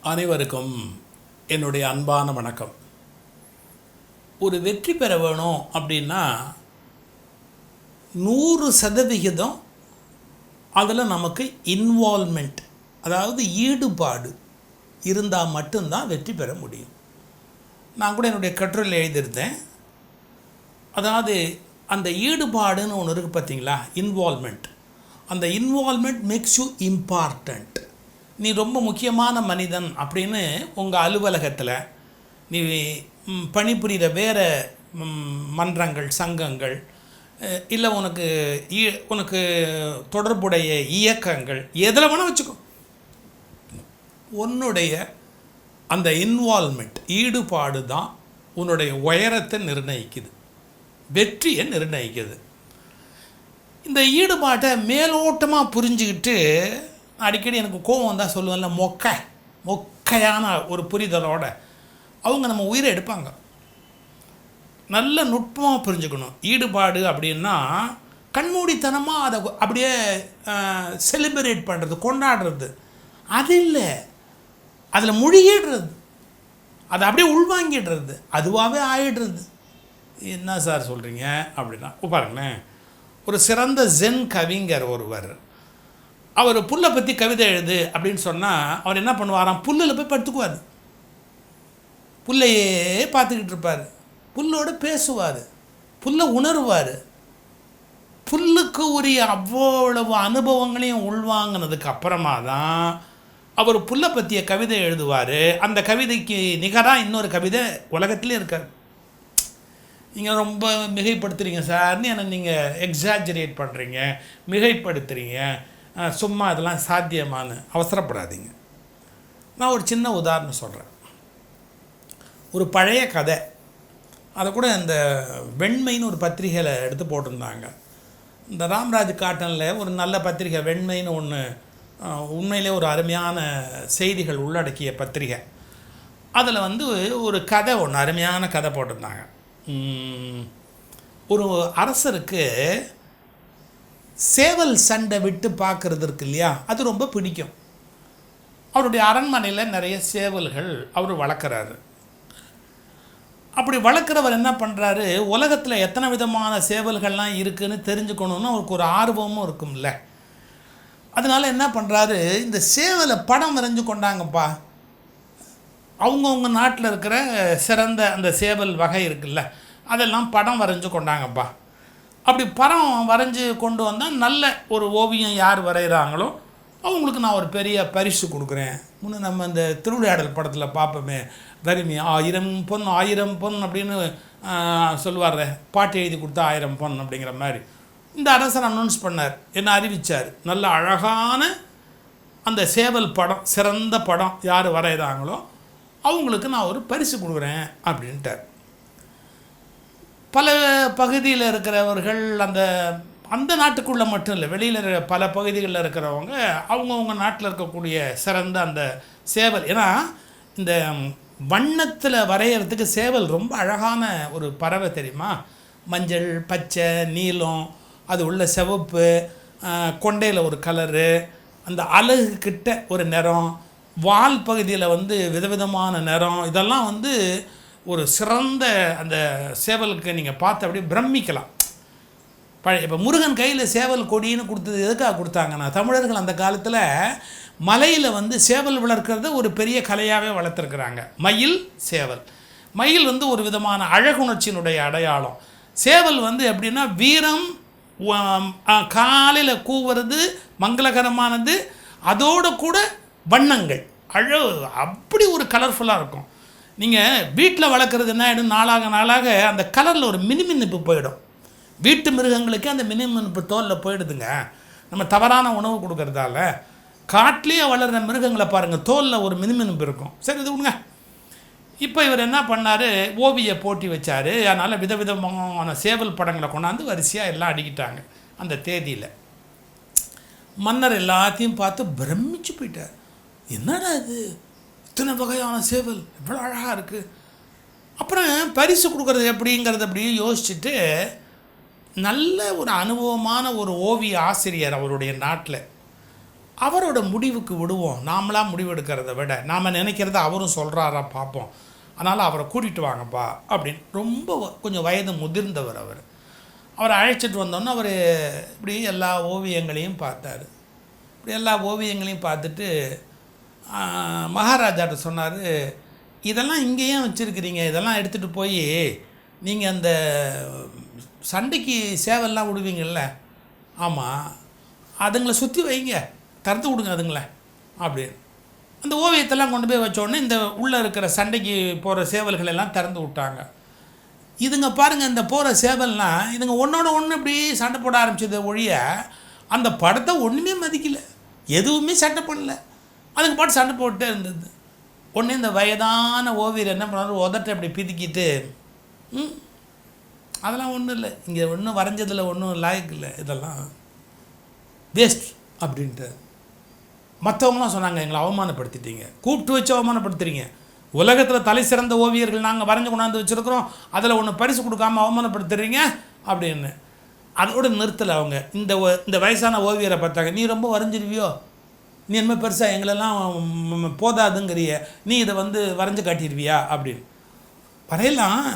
அனைவருக்கும் என்னுடைய அன்பான வணக்கம். ஒரு வெற்றி பெற வேணும் அப்படின்னா 100% அதில் நமக்கு இன்வால்மெண்ட், அதாவது ஈடுபாடு இருந்தால் மட்டும்தான் வெற்றி பெற முடியும். நான் கூட என்னுடைய கட்டுரையில் எழுதியிருந்தேன். அதாவது அந்த ஈடுபாடுன்னு ஒன்று இருக்குது பார்த்தீங்களா, இன்வால்மெண்ட். அந்த இன்வால்மெண்ட் மேக்ஸ் யூ இம்பார்ட்டண்ட். நீ ரொம்ப முக்கியமான மனிதன் அப்படின்னு உங்கள் அலுவலகத்தில் நீ பணிபுரிகிற வேறு மன்றங்கள், சங்கங்கள், இல்லை உனக்கு தொடர்புடைய இயக்கங்கள் எதில் வேணால் வச்சுக்கோ, உன்னுடைய அந்த இன்வால்மெண்ட், ஈடுபாடு தான் உன்னுடைய உயரத்தை நிர்ணயிக்குது, வெற்றியை நிர்ணயிக்குது. இந்த ஈடுபாட்டை மேலோட்டமாக புரிஞ்சுக்கிட்டு, அடிக்கடி எனக்கு கோவம் தான் சொல்லுவேன்ல, மொக்கையான ஒரு புரிதலோட அவங்க நம்ம உயிரை எடுப்பாங்க. நல்ல நுட்பமாக புரிஞ்சுக்கணும். ஈடுபாடு அப்படின்னா கண்மூடித்தனமாக அதை அப்படியே செலிப்ரேட் பண்ணுறது, கொண்டாடுறது, அது இல்லை. அதில் முழுகிடுறது, அதை அப்படியே உள்வாங்கிடுறது, அதுவாகவே ஆகிடுறது. என்ன சார் சொல்கிறீங்க அப்படின்னா, பாருங்களேன், ஒரு சிறந்த ஜென் கவிஞர் ஒருவர், அவர் புல்லை பற்றி கவிதை எழுது அப்படின்னு சொன்னால் அவர் என்ன பண்ணுவாராம், புல்லில் போய் படுத்துக்குவார், புல்லையே பார்த்துக்கிட்டு இருப்பார், புல்லோடு பேசுவார், புல்லை உணர்வார். புல்லுக்கு உரிய அவ்வளவு அனுபவங்களையும் உள்வாங்கினதுக்கு அப்புறமா தான் அவர் புல்லை பற்றிய கவிதை எழுதுவார். அந்த கவிதைக்கு நிகராக இன்னொரு கவிதை உலகத்திலே இருக்கார். நீங்கள் ரொம்ப மிகைப்படுத்துகிறீங்க சார்னு என்னை நீங்கள் எக்ஸாஜரேட் பண்ணுறீங்க, மிகைப்படுத்துகிறீங்க, சும்மா இதெல்லாம் சாத்தியமானு அவசரப்படாதீங்க. நான் ஒரு சின்ன உதாரணம் சொல்கிறேன். ஒரு பழைய கதை, அதை கூட இந்த வெண்மைன்னு ஒரு பத்திரிகையில் எடுத்து போட்டிருந்தாங்க. இந்த ராம்ராஜ் காட்டனில் ஒரு நல்ல பத்திரிகை வெண்மைன்னு ஒன்று, உண்மையிலே ஒரு அருமையான செய்திகள் உள்ளடக்கிய பத்திரிகை. அதில் ஒரு கதை, ஒன்று அருமையான கதை போட்டிருந்தாங்க. ஒரு அரசருக்கு சேவல் சண்டை விட்டு பார்க்குறது இருக்கு இல்லையா, அது ரொம்ப பிடிக்கும். அவருடைய அரண்மனையில் நிறைய சேவல்கள் அவர் வளர்க்குறாரு. அப்படி வளர்க்குறவர் என்ன பண்ணுறாரு, உலகத்தில் எத்தனை விதமான சேவல்கள்லாம் இருக்குதுன்னு தெரிஞ்சுக்கணுன்னு அவருக்கு ஒரு ஆர்வமும் இருக்கும்ல. அதனால் என்ன பண்ணுறாரு, இந்த சேவலை படம் வரைஞ்சு கொண்டாங்கப்பா, அவங்கவுங்க நாட்டில் இருக்கிற சிறந்த அந்த சேவல் வகை இருக்குல்ல, அதெல்லாம் படம் வரைஞ்சு கொண்டாங்கப்பா. அப்படி படம் வரைஞ்சி கொண்டு வந்தால் நல்ல ஒரு ஓவியம் யார் வரைகிறாங்களோ அவங்களுக்கு நான் ஒரு பெரிய பரிசு கொடுக்குறேன். முன்னே நம்ம இந்த திருவிளையாடல் படத்தில் பார்ப்போமே, தருமி 1000 பொன் 1000 பொன் அப்படின்னு சொல்லுவார், பாட்டு எழுதி கொடுத்தா 1000 பொன் அப்படிங்கிற மாதிரி இந்த அரசர் அனௌன்ஸ் பண்ணார், என்ன அறிவித்தார். நல்ல அழகான அந்த சேவல் படம், சிறந்த படம் யார் வரைகிறாங்களோ அவங்களுக்கு நான் ஒரு பரிசு கொடுக்குறேன் அப்படின்ட்டார். பல பகுதியில் இருக்கிறவர்கள், அந்த நாட்டுக்குள்ளே மட்டும் இல்லை, வெளியில் பல பகுதிகளில் இருக்கிறவங்க அவங்கவுங்க நாட்டில் இருக்கக்கூடிய சிறந்த அந்த சேவல், ஏன்னா இந்த வண்ணத்தில் வரைகிறதுக்கு சேவல் ரொம்ப அழகான ஒரு பறவை தெரியுமா, மஞ்சள், பச்சை, நீலம், அது உள்ள சிவப்பு, கொண்டையில் ஒரு கலரு, அந்த அலகு கிட்ட ஒரு நிறம், வால் பகுதியில் விதவிதமான நிறம், இதெல்லாம் ஒரு சிறந்த அந்த சேவலுக்கு நீங்கள் பார்த்து அப்படியே பிரமிக்கலாம். இப்போ முருகன் கையில் சேவல் கொடின்னு கொடுத்தது எதுக்காக கொடுத்தாங்கன்னா, தமிழர்கள் அந்த காலத்தில் மலையில் சேவல் வளர்க்குறத ஒரு பெரிய கலையாகவே வளர்த்துருக்குறாங்க. மயில், சேவல். மயில் ஒரு விதமான அழகுணர்ச்சியினுடைய அடையாளம். சேவல் எப்படின்னா வீரம், காலையில் கூவுறது மங்களகரமானது, அதோடு கூட வண்ணங்கள், அப்படி ஒரு கலர்ஃபுல்லாக இருக்கும். நீங்கள் வீட்டில் வளர்க்குறது என்ன ஆகிடும், நாளாக அந்த கலரில் ஒரு மினுமினுப்பு போயிடும். வீட்டு மிருகங்களுக்கு அந்த மினுமினுப்பு தோலில் போயிடுதுங்க, நம்ம தவறான உணவு கொடுக்கறதால. காட்டிலேயே வளர்கிற மிருகங்களை பாருங்கள், தோலில் ஒரு மினுமினுப்பு இருக்கும். சரி, இது விடுங்க. இப்போ இவர் என்ன பண்ணார், ஓவிய போட்டி வச்சார். அதனால் விதவிதமான சேவல் படங்களை கொண்டாந்து வரிசையாக எல்லாம் அடிக்கிட்டாங்க. அந்த தேதியில் மன்னர் எல்லாத்தையும் பார்த்து பிரமிச்சு போயிட்டார். என்னடா இது, இத்தனை வகையான சேவல், இவ்வளோ அழகாக இருக்குது. அப்புறம் பரிசு கொடுக்குறது எப்படிங்கிறது அப்படியே யோசிச்சுட்டு, நல்ல ஒரு அனுபவமான ஒரு ஓவிய ஆசிரியர் அவருடைய நாட்டில், அவரோட முடிவுக்கு விடுவோம். நாமளாக முடிவு எடுக்கிறத விட நாம் நினைக்கிறத அவரும் சொல்கிறாரா பார்ப்போம். அதனால் அவரை கூட்டிகிட்டு வாங்கப்பா அப்படின்னு ரொம்ப கொஞ்சம் வயது முதிர்ந்தவர் அவர். அவரை அழைச்சிட்டு வந்தோன்னே அவர் இப்படி எல்லா ஓவியங்களையும் பார்த்தார். இப்படி எல்லா ஓவியங்களையும் பார்த்துட்டு மகாராஜாட்ட சொன்னார், இதெல்லாம் இங்கேயும் வச்சுருக்கிறீங்க, இதெல்லாம் எடுத்துகிட்டு போய் நீங்கள் அந்த சண்டைக்கு சேவல்லாம் விடுவீங்கள்ல, ஆமாம், அதுங்களை சுற்றி வைங்க, திறந்து விடுங்க அதுங்களை அப்படின்னு. அந்த ஓவியத்தெல்லாம் கொண்டு போய் வச்சோடனே இந்த உள்ளே இருக்கிற சண்டைக்கு போகிற சேவல்கள் எல்லாம் திறந்து விட்டாங்க. இதுங்க பாருங்கள், இந்த போகிற சேவல்னால் இதுங்க ஒன்றோட ஒன்று இப்படி சண்டை போட ஆரம்பிச்சதை ஒழிய அந்த படத்தை ஒன்றுமே மதிக்கலை, எதுவுமே சண்டை பண்ணல, அதுங்க பாட்டு சண்டை போட்டுட்டே இருந்தது. ஒன்று இந்த வயதான ஓவியர் என்ன பண்ணார், உதட்டை அப்படி பிதுக்கிட்டு அதெல்லாம் ஒன்றும் இல்லை, இங்கே ஒன்றும் வரைஞ்சதில் ஒன்றும் லாய்க்கு இல்லை, இதெல்லாம் வேஸ்ட் அப்படின்ட்டு. மற்றவங்களாம் சொன்னாங்க, எங்களை அவமானப்படுத்திட்டீங்க, கூப்பிட்டு வச்சு அவமானப்படுத்துறீங்க, உலகத்தில் தலை சிறந்த ஓவியர்கள் நாங்கள் வரைஞ்சி கொண்டாந்து வச்சுருக்கிறோம், அதில் ஒன்று பரிசு கொடுக்காமல் அவமானப்படுத்துறீங்க அப்படின்னு. அதோடு நிறுத்தலை அவங்க. இந்த வயசான ஓவியரை பார்த்தாங்க, நீ ரொம்ப வரைஞ்சிருவியோ, நீ என்ன பெருசாக எங்களெல்லாம் போதாதுங்கிறிய, நீ இதை வரைஞ்சி காட்டிடுவியா அப்படின்னு. வரையலாம்,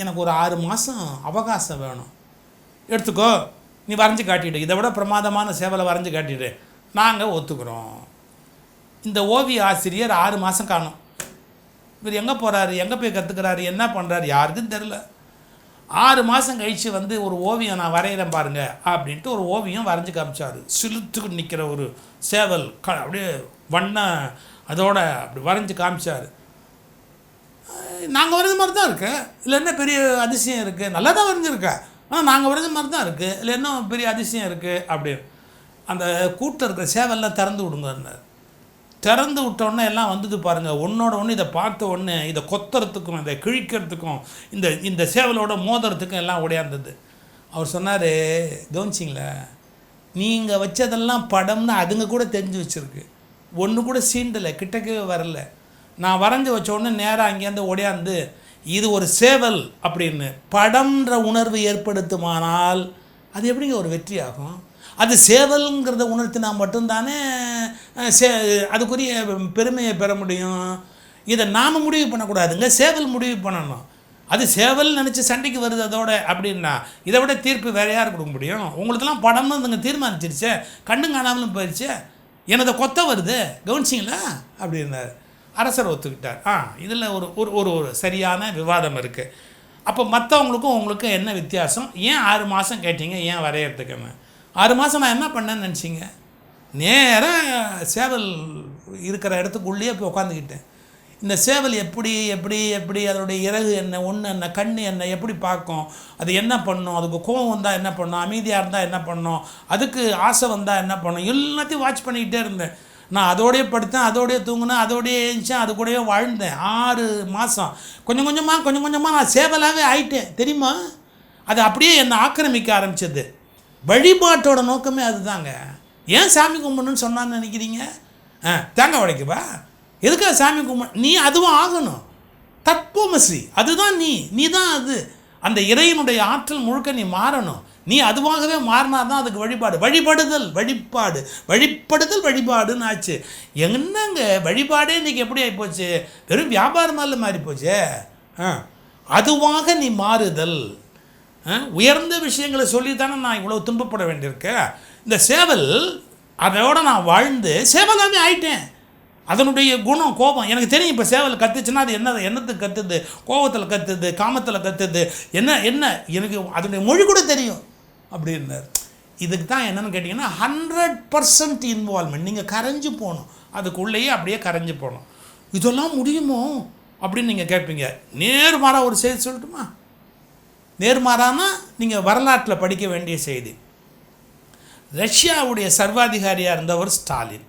எனக்கு ஒரு 6 மாதம் அவகாசம் வேணும், எடுத்துக்கோ, நீ வரைஞ்சி காட்டிடு, இதை விட பிரமாதமான சேவலை வரைஞ்சி காட்டிடு, நாங்கள் ஒத்துக்கிறோம். இந்த ஓவிய ஆசிரியர் 6 மாதம் காணும். இவர் எங்கே போகிறாரு, எங்கே போய் கற்றுக்கிறாரு, என்ன பண்ணுறாரு யாருக்கும் தெரில. 6 மாதம் கழித்து ஒரு ஓவியம் நான் வரைகிறேன் பாருங்கள் அப்படின்ட்டு ஒரு ஓவியம் வரைஞ்சி காமிச்சார். சிலுத்துக்கு நிற்கிற ஒரு சேவல் அப்படியே வண்ண அதோட அப்படி வரைஞ்சி காமிச்சார். நாங்கள் வரைஞ்ச மாதிரி தான் இருக்கு, இல்லை என்ன பெரிய அதிசயம் இருக்குது, நல்லா தான் வரைஞ்சிருக்கேன், ஆனால் நாங்கள் வரைஞ்ச மாதிரி தான் இருக்குது, இல்லை என்ன பெரிய அதிசயம் இருக்குது அப்படின்னு. அந்த கூட்டம் இருக்கிற சேவல்லாம் திறந்து விடுங்க. திறந்து விட்டோன்னே எல்லாம் வந்தது பாருங்கள், ஒன்றோட ஒன்று இதை பார்த்த உடனே இதை கொத்துறதுக்கும் இதை கிழிக்கிறதுக்கும் இந்த சேவலோட மோதுறதுக்கும் எல்லாம் ஓடியாந்தது. அவர் சொன்னார், கவனிச்சிங்களா, நீங்கள் வச்சதெல்லாம் படம்னு அதுங்க கூட தெரிஞ்சு வச்சுருக்கு, ஒன்று கூட சீண்டலை, கிட்டக்கவே வரல. நான் வரைஞ்சி வச்ச உடனே நேராக அங்கேருந்து ஓடியாந்து இது ஒரு சேவல் அப்படின்னு படம்ன்ற உணர்வு ஏற்படுத்துமானால் அது எப்படிங்க ஒரு வெற்றி ஆகும்? அது சேவல்ங்கிறத உணர்த்தினா மட்டும்தானே அதுக்குரிய பெருமையை பெற முடியும். இதை நாம் முடிவு பண்ணக்கூடாதுங்க, சேவல் முடிவு பண்ணணும். அது சேவல் நினச்சி சண்டைக்கு வருது அதோட அப்படின்னா இதை விட தீர்ப்பு வேறு யார் கொடுக்க முடியும்? உங்களுக்கெல்லாம் படம்னு அதுங்க தீர்மானிச்சிருச்சே, கண்டு காணாமலும் போயிடுச்சே, எனதை கொத்த வருது, கவனிச்சிங்களா அப்படின்னார். அரசர் ஒத்துக்கிட்டார். இதில் ஒரு ஒரு சரியான விவாதம் இருக்குது. அப்போ மற்றவங்களுக்கும் உங்களுக்கும் என்ன வித்தியாசம்? ஏன் 6 மாதம் கேட்டீங்க, ஏன் வரையறதுக்குன்னு? 6 மாதம் நான் என்ன பண்ணேன்னு நினச்சிங்க? நேராக சேவல் இருக்கிற இடத்துக்குள்ளேயே போய் உட்காந்துக்கிட்டேன். இந்த சேவல் எப்படி எப்படி எப்படி அதனுடைய இறகு என்ன, ஒன்று என்ன, கண் என்ன, எப்படி பார்க்கும், அது என்ன பண்ணும், அதுக்கு கோவம் வந்தால் என்ன பண்ணும், அமைதியாக இருந்தால் என்ன பண்ணும், அதுக்கு ஆசை வந்தால் என்ன பண்ணும், எல்லாத்தையும் வாட்ச் பண்ணிக்கிட்டே இருந்தேன். நான் அதோடையே படுத்தேன், அதோடையே தூங்கினேன், அதோடையே எழுந்தேன், அது கூடவே வாழ்ந்தேன் 6 மாதம். கொஞ்சம் கொஞ்சமாக நான் சேவலாகவே ஆயிட்டேன் தெரியுமா? அது அப்படியே என்னை ஆக்கிரமிக்க ஆரம்பிச்சது. வழிபாட்டோட நோக்கமே அதுதாங்க. ஏன் சாமி கும்பிடணுன்னு சொன்னான்னு நினைக்கிறீங்க? தேங்காய் உடைக்கவா? எதுக்காக சாமி கும்பிட? நீ அதுவும் ஆகணும். தத்துவமசி, அதுதான் நீ தான் அது. அந்த இறைவனுடைய ஆற்றல் முழுக்க நீ மாறணும். நீ அதுவாகவே மாறினா தான் அதுக்கு வழிபாடு. வழிபடுதல் வழிபாடுன்னு ஆச்சு. என்னங்க வழிபாடே இன்றைக்கி எப்படி ஆகிப்போச்சு? வெறும் வியாபாரமால மாறி போச்சு. அதுவாக நீ மாறுதல். உயர்ந்த விஷயங்களை சொல்லி தானே நான் இவ்வளோ துன்பப்பட வேண்டியிருக்கேன். இந்த சேவல் அதோட நான் வாழ்ந்து சேவலாகவே ஆயிட்டேன். அதனுடைய குணம் கோபம் எனக்கு தெரியும். இப்போ சேவல் கத்துச்சுன்னா அது என்னத்துக்கு கத்துது, கோபத்தில் கத்துது, காமத்தில் கத்துது, என்ன எனக்கு அதனுடைய மொழி கூட தெரியும் அப்படின்னார். இதுக்கு தான் என்னென்னு கேட்டிங்கன்னா 100% இன்வால்மெண்ட். நீங்கள் கரைஞ்சி போகணும், அதுக்குள்ளேயே அப்படியே கரைஞ்சி போகணும். இதெல்லாம் முடியுமோ அப்படின்னு நீங்கள் கேட்பீங்க. நேர்மாறாக ஒரு செய்தி சொல்லட்டுமா? நேர்மாறானா நீங்கள் வரலாற்றில் படிக்க வேண்டிய செய்தி. ரஷ்யாவுடைய சர்வாதிகாரியாக இருந்தவர் ஸ்டாலின்.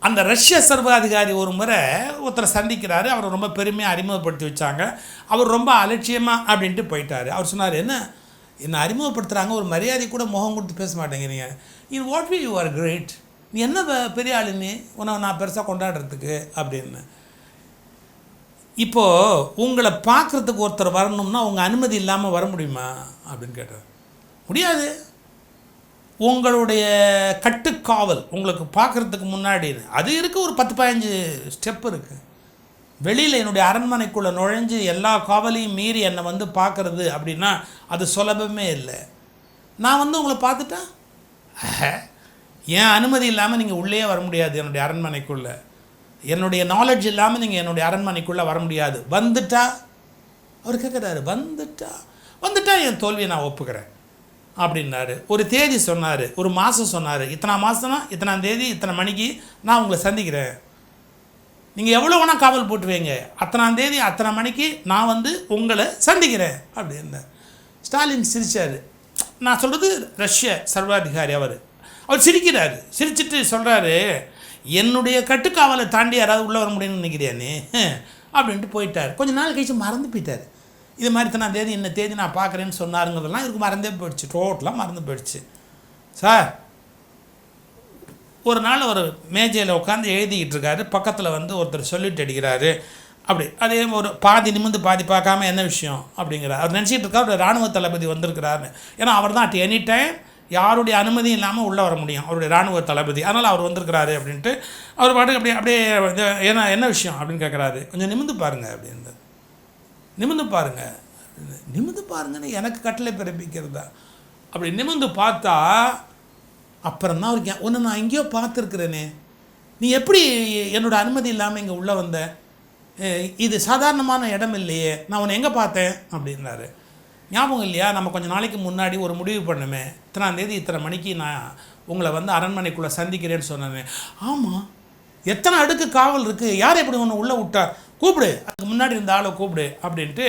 அந்த ரஷ்ய சர்வாதிகாரி ஒரு முறை ஒருத்தரை சந்திக்கிறாரு. அவர் ரொம்ப பெருமையாக அறிமுகப்படுத்தி வச்சாங்க. அவர் ரொம்ப அலட்சியமாக அப்படின்ட்டு போயிட்டார். அவர் சொன்னார், என்னை அறிமுகப்படுத்துகிறாங்க, ஒரு மரியாதை கூட முகம் கொடுத்து பேச மாட்டேங்கிறீங்க. In what way you are great, நீ என்ன பெரிய ஆளுன்னு உன்னை நான் பெருசாக கொண்டாடுறதுக்கு அப்படின்னு. இப்போது உங்களை பார்க்குறதுக்கு ஒருத்தர் வரணும்னா உங்கள் அனுமதி இல்லாமல் வர முடியுமா அப்படின்னு கேட்டார். முடியாது. உங்களுடைய கட்டுக்காவல் உங்களுக்கு பார்க்குறதுக்கு முன்னாடி அது இருக்குது. ஒரு 10-15 ஸ்டெப் இருக்குது. வெளியில் என்னுடைய அரண்மனைக்குள்ளே நுழைஞ்சு எல்லா காவலையும் மீறி என்னை வந்து பார்க்குறது அப்படின்னா அது சுலபமே இல்லை. நான் வந்து உங்களை பார்த்துட்டா என் அனுமதி இல்லாமல் நீங்கள் உள்ளே வர முடியாது. என்னுடைய அரண்மனைக்குள்ளே என்னுடைய நாலேஜ் இல்லாமல் நீங்கள் என்னுடைய அரண்மனைக்குள்ளே வர முடியாது. வந்துட்டா அவர் கேட்குறாரு, வந்துட்டா என் தோல்வியை நான் ஒப்புக்கிறேன் அப்படின்னாரு. ஒரு தேதி சொன்னார், ஒரு மாதம் சொன்னார். இத்தனை மாதம்னா இத்தனாம் தேதி இத்தனை மணிக்கு நான் உங்களை சந்திக்கிறேன். நீங்கள் எவ்வளோ வேணால் காவல் போட்டு வைங்க, அத்தனாம் தேதி அத்தனை மணிக்கு நான் வந்து உங்களை சந்திக்கிறேன் அப்படின்னார். ஸ்டாலின் சிரித்தார். நான் சொல்கிறது ரஷ்ய சர்வாதிகாரி. அவர் சிரிக்கிறார். சிரிச்சிட்டு சொல்கிறாரு, என்னுடைய கட்டுக்காவலை தாண்டி யாராவது உள்ளே வர முடியும்னு நினைக்கிறியானே அப்படின்ட்டு போயிட்டார். கொஞ்சம் நாள் கழிச்சு மறந்து போயிட்டார். இது மாதிரி தான் தேதி இந்த தேதி நான் பார்க்குறேன்னு சொன்னாருங்கிறதெல்லாம் இவருக்கு மறந்தே போயிடுச்சு. டோட்டலாக மறந்து போயிடுச்சு. சார் ஒரு நாள் ஒரு மேஜையில் உட்காந்து எழுதிக்கிட்டு இருக்காரு. பக்கத்தில் வந்து ஒருத்தர் சொல்லிட்டு அடிக்கிறாரு. அப்படி அதே ஒரு பாதி நிமிந்து பாதி பார்க்காம என்ன விஷயம் அப்படிங்கிறார். அவர் நினச்சிட்டு இருக்கா ஒரு இராணுவ தளபதி வந்திருக்கிறாருன்னு. ஏன்னா அவர் தான் அட் எனி டைம் யாருடைய அனுமதியும் இல்லாமல் உள்ளே வர முடியும், அவருடைய இராணுவ தளபதி. அதனால் அவர் வந்திருக்கிறாரு அப்படின்ட்டு அவர் பாட்டுக்கு அப்படியே என்ன விஷயம் அப்படின்னு கேட்குறாரு. கொஞ்சம் நிமிந்து பாருங்கள் அப்படின்னு. நிமிந்து பாருங்கன்னு எனக்கு கட்டளை பிறப்பிக்கிறதா? அப்படி நிமிந்து பார்த்தா அப்புறம் தான் அவருக்கு ஒன்று நான் எங்கேயோ பார்த்துருக்குறேனே, நீ எப்படி என்னோடய அனுமதி இல்லாமல் இங்கே உள்ளே வந்த? இது சாதாரணமான இடம் இல்லையே, நான் உன்னை எங்கே பார்த்தேன் அப்படின்னாரு. ஞாபகம் இல்லையா, நம்ம கொஞ்சம் நாளைக்கு முன்னாடி ஒரு முடிவு பண்ணுமே, இத்தனாம் தேதி இத்தனை மணிக்கு நான் உங்களை வந்து அரண்மனைக்குள்ளே சந்திக்கிறேன்னு சொன்னேன். ஆமாம், எத்தனை அடுக்கு காவல் இருக்குது, யார் எப்படி ஒன்று உள்ளே விட்டார், கூப்பிடு, அதுக்கு முன்னாடி இந்த ஆளை கூப்பிடு அப்படின்ட்டு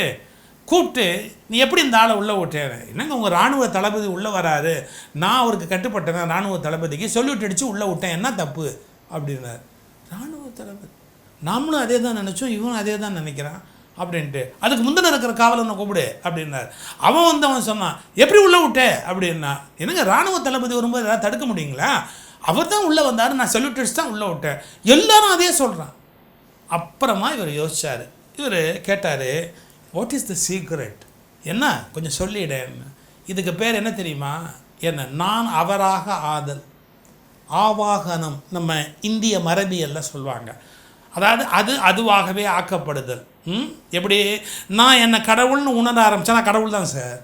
கூப்பிட்டு, நீ எப்படி இந்த ஆளை உள்ளே விட்டேன்? என்னங்க உங்கள் இராணுவ தளபதி உள்ளே வராரு, நான் அவருக்கு கட்டுப்பட்டேன், இராணுவ தளபதிக்கு சொல்லிவிட்டு அடித்து உள்ளே விட்டேன், என்ன தப்பு அப்படின்னார். இராணுவ தளபதி, நாமளும் அதே தான் நினச்சோம், இவனும் அதே தான் நினைக்கிறான் அப்படின்ட்டு. அதுக்கு முந்தின இருக்கிற காவலனை கூப்பிடு அப்படின்னார். அவன் சொன்னான், எப்படி உள்ளே விட்டே அப்படின்னா. என்னங்க இராணுவ தளபதி வரும்போது ஏதாவது தடுக்க முடியுங்களா? அவர் தான் உள்ளே வந்தார், நான் சொல்லிட்டு அடிச்சு தான் உள்ளே விட்டேன். எல்லாரும் அதே சொல்கிறான். அப்புறமா இவர் யோசிச்சார். இவர் கேட்டார், வாட் இஸ் த சீக்ரெட், என்ன கொஞ்சம் சொல்லிடேன்னு. இதுக்கு பேர் என்ன தெரியுமா? என்ன, நான் அவராக ஆதல், ஆவாகனம், நம்ம இந்திய மரபியல்ல சொல்லுவாங்க. அதாவது அதுவாகவே ஆக்கப்படுதல். எப்படி நான் என்னை கடவுள்னு உணர ஆரம்பித்தேன், நான் கடவுள் தான் சார்.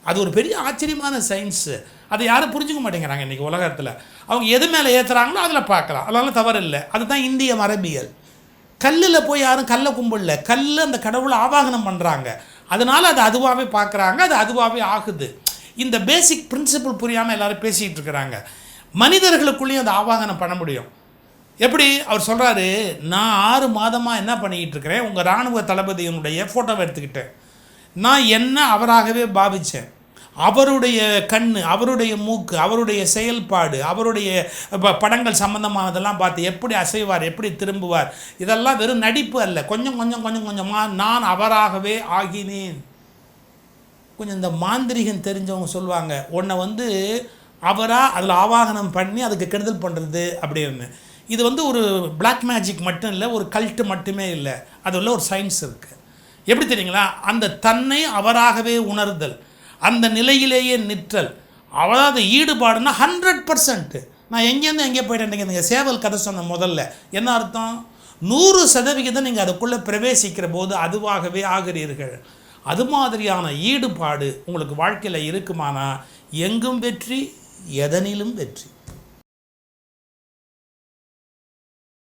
அது ஒரு பெரிய ஆச்சரியமான சயின்ஸு. அதை யாரும் புரிஞ்சுக்க மாட்டேங்கிறாங்க இன்றைக்கி உலகத்தில். அவங்க எது மேலே ஏற்றுறாங்களோ அதில் பார்க்கலாம், அதனால தவறு இல்லை. அதுதான் இந்திய மரபியல். கல்லில் போய் யாரும் கல்லை கும்பிடல, கல் அந்த கடவுளை ஆவாகனம் பண்ணுறாங்க, அதனால் அது அதுவாகவே பார்க்குறாங்க, அது அதுவாகவே ஆகுது. இந்த பேசிக் பிரின்சிபிள் புரியாமல் எல்லோரும் பேசிகிட்டு இருக்கிறாங்க. மனிதர்களுக்குள்ளேயும் அதை ஆவாகனம் பண்ண முடியும். எப்படி அவர் சொல்கிறாரு, நான் 6 மாதமாக என்ன பண்ணிக்கிட்டு இருக்கிறேன், உங்கள் இராணுவ தளபதியினுடைய ஃபோட்டோவை எடுத்துக்கிட்டேன். நான் என்ன அவராகவே பாவித்தேன். அவருடைய கண், அவருடைய மூக்கு, அவருடைய செயல்பாடு, அவருடைய படங்கள் சம்பந்தமானதெல்லாம் பார்த்து எப்படி அசைவார், எப்படி திரும்புவார், இதெல்லாம் வெறும் நடிப்பு அல்ல, கொஞ்சம் கொஞ்சமாக நான் அவராகவே ஆகினேன். கொஞ்சம் இந்த மாந்திரிகம் தெரிஞ்சவங்க சொல்லுவாங்க, உன்னை வந்து அவராக அதில் ஆவாகனம் பண்ணி அதுக்கு கெடுதல் பண்ணுறது அப்படின்னு. இது வந்து ஒரு பிளாக் மேஜிக் மட்டும் இல்லை, ஒரு கல்ட்டு மட்டுமே இல்லை, அது உள்ள ஒரு சயின்ஸ் இருக்குது. எப்படி தெரியுங்களா? அந்த தன்னை அவராகவே உணர்தல், அந்த நிலையிலேயே நிற்றல், அதாவது ஈடுபாடுன்னா 100%. நான் எங்கேருந்து எங்கே போயிட்டேன், நீங்கள் சேவல் கதை சொன்ன முதல்ல என்ன அர்த்தம்? 100% நீங்கள் அதுக்குள்ளே பிரவேசிக்கிற போது அதுவாகவே ஆகிறீர்கள். அது மாதிரியான ஈடுபாடு உங்களுக்கு வாழ்க்கையில் இருக்குமானா எங்கும் வெற்றி, எதனிலும் வெற்றி.